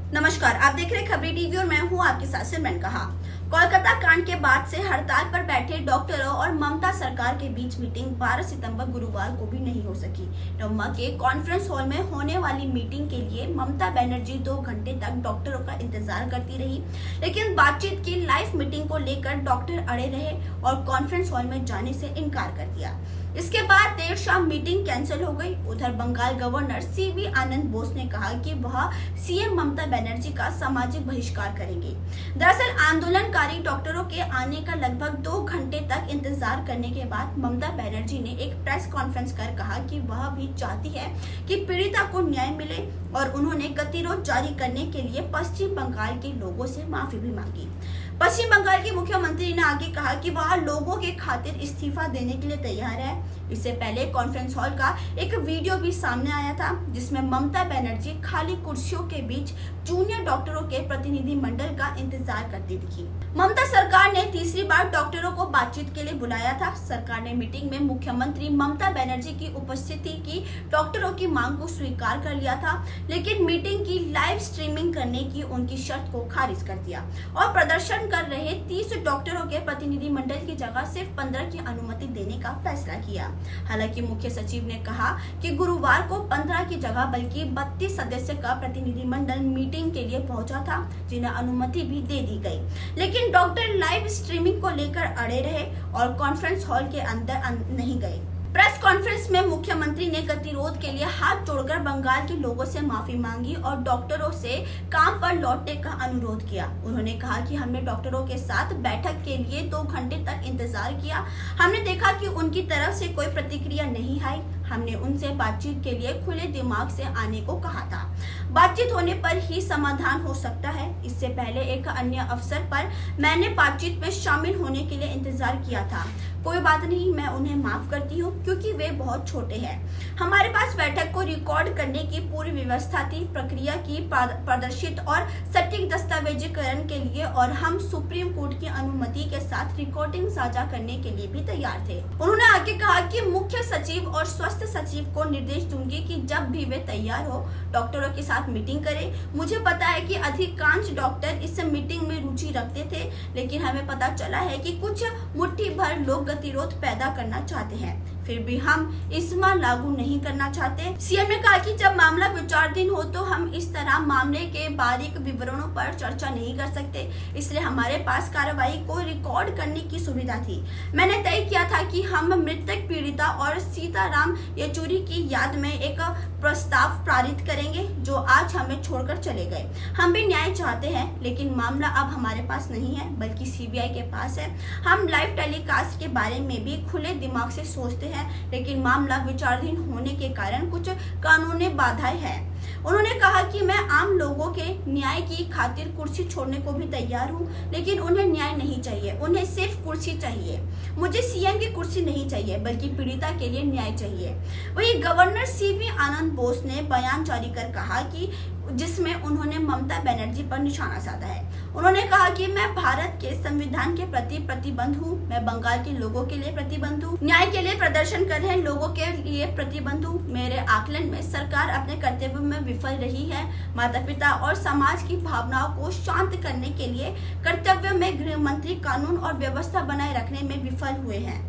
नमस्कार, आप देख रहे हैं खबरी टीवी और मैं हूं आपके साथ सिमरन कहा। कोलकाता कांड के बाद से हड़ताल पर बैठे डॉक्टरों और ममता सरकार के बीच मीटिंग 12 सितंबर गुरुवार को भी नहीं हो सकी। नवमा के कॉन्फ्रेंस हॉल में होने वाली मीटिंग के लिए ममता बनर्जी 2 घंटे तक डॉक्टरों का इंतजार करती रही, लेकिन बातचीत की लाइव मीटिंग को लेकर डॉक्टर अड़े रहे और कॉन्फ्रेंस हॉल में जाने से इनकार कर दिया। इसके बाद देर शाम मीटिंग कैंसिल हो गई। उधर बंगाल गवर्नर सीवी आनंद बोस ने कहा कि वह सीएम ममता बनर्जी का सामाजिक बहिष्कार करेंगे। दरअसल आंदोलनकारी डॉक्टरों के आने का लगभग 2 घंटे तक इंतजार करने के बाद ममता बनर्जी ने एक प्रेस कॉन्फ्रेंस कर कहा कि वह भी चाहती है कि पीड़िता को न्याय मिले और उन्होंने गतिरोध जारी करने के लिए पश्चिम बंगाल के लोगों से माफी भी मांगी। पश्चिम बंगाल की मुख्यमंत्री ने आगे कहा कि वह लोगों के खातिर इस्तीफा देने के लिए तैयार है। इससे पहले कॉन्फ्रेंस हॉल का एक वीडियो भी सामने आया था, जिसमें ममता बनर्जी खाली कुर्सियों के बीच जूनियर डॉक्टरों के प्रतिनिधि मंडल का इंतजार करती दिखी। ममता सरकार ने तीसरी बार डॉक्टरों को बातचीत के लिए बुलाया था। सरकार ने मीटिंग में मुख्यमंत्री ममता बनर्जी की उपस्थिति की डॉक्टरों की मांग को स्वीकार कर लिया था, लेकिन मीटिंग की लाइव स्ट्रीमिंग करने की उनकी शर्त को खारिज कर दिया और प्रदर्शन कर रहे 30 डॉक्टरों के प्रतिनिधि मंडल की जगह सिर्फ 15 की अनुमति देने का फैसला किया। हालांकि मुख्य सचिव ने कहा कि गुरुवार को 15 की जगह बल्कि 32 सदस्य का प्रतिनिधि मंडल मीटिंग के लिए पहुंचा था, जिन्हें अनुमति भी दे दी गई, लेकिन डॉक्टर लाइव स्ट्रीमिंग को लेकर अड़े रहे और कॉन्फ्रेंस हॉल के अंदर नहीं गए। प्रेस कॉन्फ्रेंस में मुख्यमंत्री ने गतिरोध के लिए हाथ जोड़कर बंगाल के लोगों से माफी मांगी और डॉक्टरों से काम पर लौटने का अनुरोध किया। उन्होंने कहा कि हमने डॉक्टरों के साथ बैठक के लिए 2 घंटे तक इंतजार किया। हमने देखा कि उनकी तरफ से कोई प्रतिक्रिया नहीं आई। हमने उनसे बातचीत के लिए खुले दिमाग से आने को कहा था। बातचीत होने पर ही समाधान हो सकता है। इससे पहले एक अन्य अवसर पर मैंने बातचीत में शामिल होने के लिए इंतजार किया था। कोई बात नहीं, मैं उन्हें माफ करती हूँ क्योंकि वे बहुत छोटे हैं। हमारे पास बैठक को रिकॉर्ड करने की पूरी व्यवस्था थी, प्रक्रिया की प्रदर्शित और सटीक दस्तावेजीकरण के लिए, और हम सुप्रीम कोर्ट की अनुमति के साथ रिकॉर्डिंग साझा करने के लिए भी तैयार थे। उन्होंने आगे कहा कि मुख्य सचिव और स्वास्थ्य सचिव को निर्देश दूंगी कि जब भी वे तैयार हो डॉक्टरों के साथ मीटिंग करें। मुझे पता है कि अधिकांश डॉक्टर इस मीटिंग में रुचि रखते थे, लेकिन हमें पता चला है कि कुछ मुट्ठी भर लोग गतिरोध पैदा करना चाहते हैं, फिर भी हम इस्मा लागू नहीं करना चाहते। सीएम ने कहा कि जब मामला विचाराधीन हो तो हम इस तरह मामले के बारीक विवरणों पर चर्चा नहीं कर सकते, इसलिए हमारे पास कार्रवाई को रिकॉर्ड करने की सुविधा थी। मैंने तय किया था कि हम मृतक पीड़िता और सीताराम येचुरी की याद में एक प्रस्ताव पारित करेंगे, जो आज हमें छोड़कर चले गए। हम भी न्याय चाहते हैं, लेकिन मामला अब हमारे पास नहीं है बल्कि सीबीआई के पास है। हम लाइव टेलीकास्ट के बारे में भी खुले दिमाग से सोचते हैं, लेकिन मामला विचाराधीन होने के कारण कुछ कानूनी बाधाएं हैं। उन्होंने कहा कि मैं आम लोगों के न्याय की खातिर कुर्सी छोड़ने को भी तैयार हूं, लेकिन उन्हें न्याय नहीं चाहिए, उन्हें सिर्फ कुर्सी चाहिए। मुझे सीएम की कुर्सी नहीं चाहिए बल्कि पीड़िता के लिए न्याय चाहिए। वहीं गवर्नर सीवी आनंद बोस ने बयान जारी कर कहा कि जिसमें उन्होंने ममता बनर्जी पर निशाना साधा है। उन्होंने कहा कि मैं भारत के संविधान के प्रति प्रतिबद्ध हूँ, मैं बंगाल के लोगों के लिए प्रतिबद्ध हूँ, न्याय के लिए प्रदर्शन कर रहे लोगों के लिए प्रतिबद्ध हूँ। मेरे आकलन में सरकार अपने कर्तव्य में विफल रही है। माता पिता और समाज की भावनाओं को शांत करने के लिए कर्तव्य में गृह मंत्री कानून और व्यवस्था बनाए रखने में विफल हुए हैं।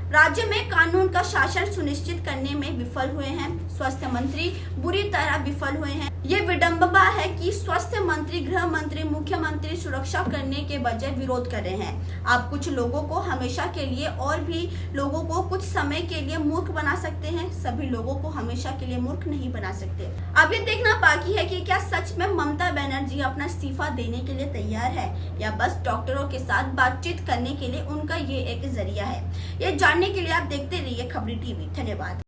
राज्य में कानून का शासन सुनिश्चित करने में विफल हुए हैं। स्वास्थ्य मंत्री बुरी तरह विफल हुए हैं। ये विडंबना है कि स्वास्थ्य मंत्री, गृह मंत्री, मुख्यमंत्री सुरक्षा करने के बजाय विरोध कर रहे हैं। आप कुछ लोगों को हमेशा के लिए और भी लोगों को कुछ समय के लिए मूर्ख बना सकते हैं, सभी लोगों को हमेशा के लिए मूर्ख नहीं बना सकते। अब ये देखना बाकी है कि क्या सच में ममता बनर्जी अपना इस्तीफा देने के लिए तैयार है या बस डॉक्टरों के साथ बातचीत करने के लिए उनका ये एक जरिया है। ये जानने के लिए आप देखते रहिए खबरी टीवी। धन्यवाद।